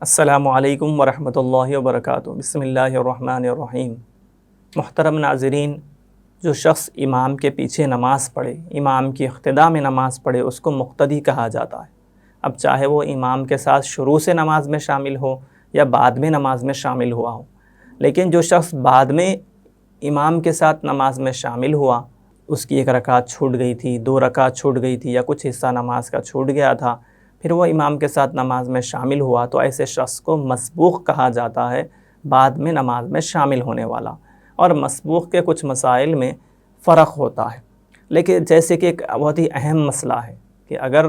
السلام علیکم ورحمۃ اللہ وبرکاتہ۔ بسم اللہ الرحمن الرحیم۔ محترم ناظرین، جو شخص امام کے پیچھے نماز پڑھے، امام کی اقتداء میں نماز پڑھے، اس کو مقتدی کہا جاتا ہے۔ اب چاہے وہ امام کے ساتھ شروع سے نماز میں شامل ہو یا بعد میں نماز میں شامل ہوا ہو، لیکن جو شخص بعد میں امام کے ساتھ نماز میں شامل ہوا، اس کی ایک رکعت چھوٹ گئی تھی، 2 رکعت چھوٹ گئی تھی، یا کچھ حصہ نماز کا چھوٹ گیا تھا، پھر وہ امام کے ساتھ نماز میں شامل ہوا، تو ایسے شخص کو مسبوق کہا جاتا ہے، بعد میں نماز میں شامل ہونے والا۔ اور مسبوق کے کچھ مسائل میں فرق ہوتا ہے، لیکن جیسے کہ ایک بہت ہی اہم مسئلہ ہے کہ اگر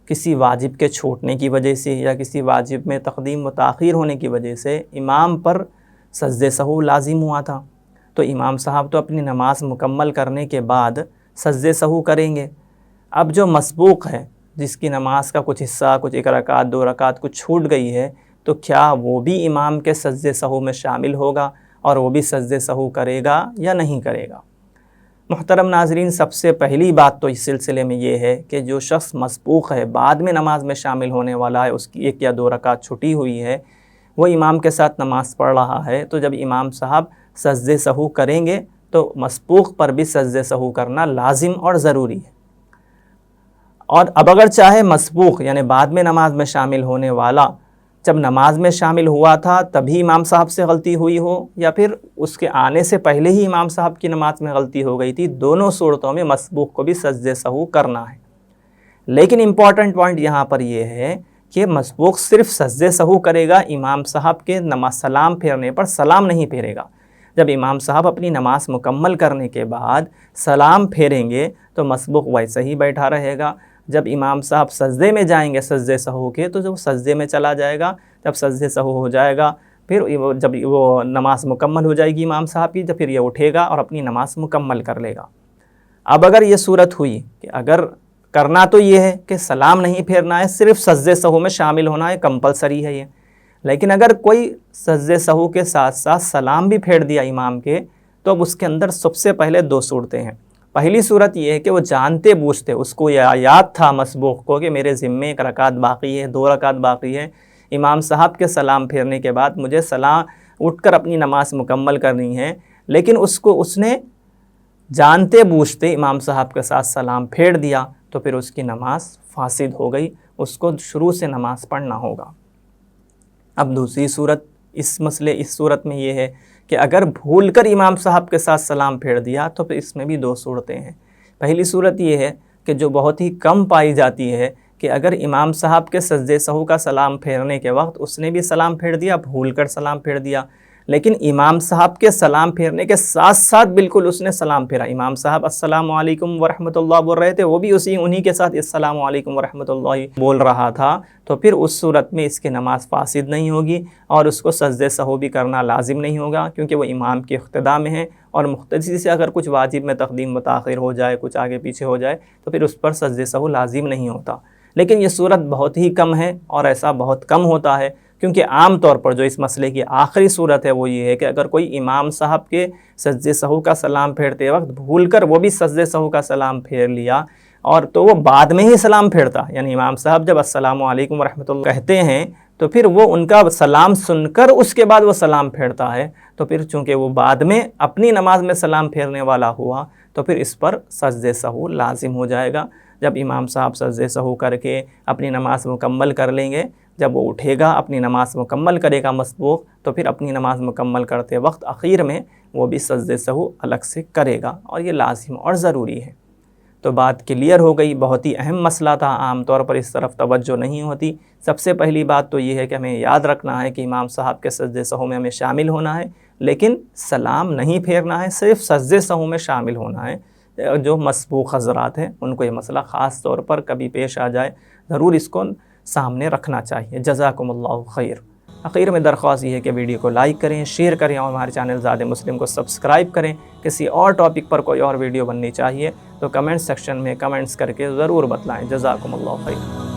کسی واجب کے چھوٹنے کی وجہ سے یا کسی واجب میں تقدیم و تاخیر ہونے کی وجہ سے امام پر سجدہ سہو لازم ہوا تھا، تو امام صاحب تو اپنی نماز مکمل کرنے کے بعد سجدہ سہو کریں گے۔ اب جو مسبوق ہے، جس کی نماز کا کچھ حصہ، کچھ 1 رکعت 2 رکعت کچھ چھوٹ گئی ہے، تو کیا وہ بھی امام کے سجدہ سہو میں شامل ہوگا اور وہ بھی سجدہ سہو کرے گا یا نہیں کرے گا؟ محترم ناظرین، سب سے پہلی بات تو اس سلسلے میں یہ ہے کہ جو شخص مسبوق ہے، بعد میں نماز میں شامل ہونے والا ہے، اس کی 1 یا 2 رکعت چھٹی ہوئی ہے، وہ امام کے ساتھ نماز پڑھ رہا ہے، تو جب امام صاحب سجدہ سہو کریں گے تو مسبوق پر بھی سجدہ سہو کرنا لازم اور ضروری ہے۔ اور اب اگر چاہے مسبوق یعنی بعد میں نماز میں شامل ہونے والا جب نماز میں شامل ہوا تھا تبھی امام صاحب سے غلطی ہوئی ہو، یا پھر اس کے آنے سے پہلے ہی امام صاحب کی نماز میں غلطی ہو گئی تھی، دونوں صورتوں میں مسبوق کو بھی سجدہ سہو کرنا ہے۔ لیکن امپورٹنٹ پوائنٹ یہاں پر یہ ہے کہ مسبوق صرف سجدہ سہو کرے گا، امام صاحب کے نماز سلام پھیرنے پر سلام نہیں پھیرے گا۔ جب امام صاحب اپنی نماز مکمل کرنے کے بعد سلام پھیریں گے تو مسبوق ویسے ہی بیٹھا رہے گا۔ جب امام صاحب سجدے میں جائیں گے سجدہ سہو کے، تو جب سجدے میں چلا جائے گا، جب سجدہ سہو ہو جائے گا، پھر جب وہ نماز مکمل ہو جائے گی امام صاحب کی، تو پھر یہ اٹھے گا اور اپنی نماز مکمل کر لے گا۔ اب اگر یہ صورت ہوئی کہ اگر کرنا تو یہ ہے کہ سلام نہیں پھیرنا ہے، صرف سجدہ سہو میں شامل ہونا ہے، کمپلسری ہے یہ، لیکن اگر کوئی سجدہ سہو کے ساتھ ساتھ سلام بھی پھیر دیا امام کے، تو اب اس کے اندر سب سے پہلے 2 صورتیں ہیں۔ پہلی صورت یہ ہے کہ وہ جانتے بوجھتے، اس کو یہ یاد تھا مسبوق کو کہ میرے ذمے 1 رکعت باقی ہے، 2 رکعت باقی ہے، امام صاحب کے سلام پھیرنے کے بعد مجھے اٹھ کر اپنی نماز مکمل کرنی ہے، لیکن اس نے جانتے بوجھتے امام صاحب کے ساتھ سلام پھیر دیا، تو پھر اس کی نماز فاسد ہو گئی، اس کو شروع سے نماز پڑھنا ہوگا۔ اب دوسری صورت اس صورت میں یہ ہے کہ اگر بھول کر امام صاحب کے ساتھ سلام پھیر دیا تو پھر اس میں بھی 2 صورتیں ہیں۔ پہلی صورت یہ ہے کہ جو بہت ہی کم پائی جاتی ہے کہ اگر امام صاحب کے سجدہ سہو کا سلام پھیرنے کے وقت اس نے بھی سلام پھیر دیا، بھول کر سلام پھیر دیا، لیکن امام صاحب کے سلام پھیرنے کے ساتھ ساتھ بالکل اس نے سلام پھیرا، امام صاحب السلام علیکم ورحمۃ اللہ بول رہے تھے، وہ بھی انہی کے ساتھ السلام علیکم ورحمۃ اللہ بول رہا تھا، تو پھر اس صورت میں اس کی نماز فاسد نہیں ہوگی اور اس کو سجدہ سہو بھی کرنا لازم نہیں ہوگا، کیونکہ وہ امام کی اقتداء میں ہے، اور مقتدی سے اگر کچھ واجب میں تقدیم و تاخیر ہو جائے، کچھ آگے پیچھے ہو جائے، تو پھر اس پر سجدہ سہو لازم نہیں ہوتا۔ لیکن یہ صورت بہت ہی کم ہے، اور ایسا بہت کم ہوتا ہے، کیونکہ عام طور پر جو اس مسئلے کی آخری صورت ہے وہ یہ ہے کہ اگر کوئی امام صاحب کے سجدہ سہو کا سلام پھیرتے وقت بھول کر وہ بھی سجدہ سہو کا سلام پھیر لیا، اور تو وہ بعد میں ہی سلام پھیرتا، یعنی امام صاحب جب السلام علیکم ورحمۃ اللہ کہتے ہیں تو پھر وہ ان کا سلام سن کر اس کے بعد وہ سلام پھیرتا ہے، تو پھر چونکہ وہ بعد میں اپنی نماز میں سلام پھیرنے والا ہوا، تو پھر اس پر سجدہ سہو لازم ہو جائے گا۔ جب امام صاحب سجدہ سہو کر کے اپنی نماز مکمل کر لیں گے، جب وہ اٹھے گا اپنی نماز مکمل کرے گا مسبوق، تو پھر اپنی نماز مکمل کرتے وقت اخیر میں وہ بھی سجدہ سہو الگ سے کرے گا، اور یہ لازم اور ضروری ہے۔ تو بات کلیئر ہو گئی، بہت ہی اہم مسئلہ تھا، عام طور پر اس طرف توجہ نہیں ہوتی۔ سب سے پہلی بات تو یہ ہے کہ ہمیں یاد رکھنا ہے کہ امام صاحب کے سجدہ سہو میں ہمیں شامل ہونا ہے، لیکن سلام نہیں پھیرنا ہے، صرف سجدہ سہو میں شامل ہونا ہے۔ جو مسبوق حضرات ہیں ان کو یہ مسئلہ خاص طور پر کبھی پیش آ جائے، ضرور اس کو سامنے رکھنا چاہیے۔ جزاکم اللہ خیر۔ آخر میں درخواست یہ ہے کہ ویڈیو کو لائک کریں، شیئر کریں، اور ہمارے چینل زاد مسلم کو سبسکرائب کریں۔ کسی اور ٹاپک پر کوئی اور ویڈیو بننی چاہیے تو کمنٹ سیکشن میں کمنٹس کر کے ضرور بتلائیں۔ جزاکم اللہ خیر۔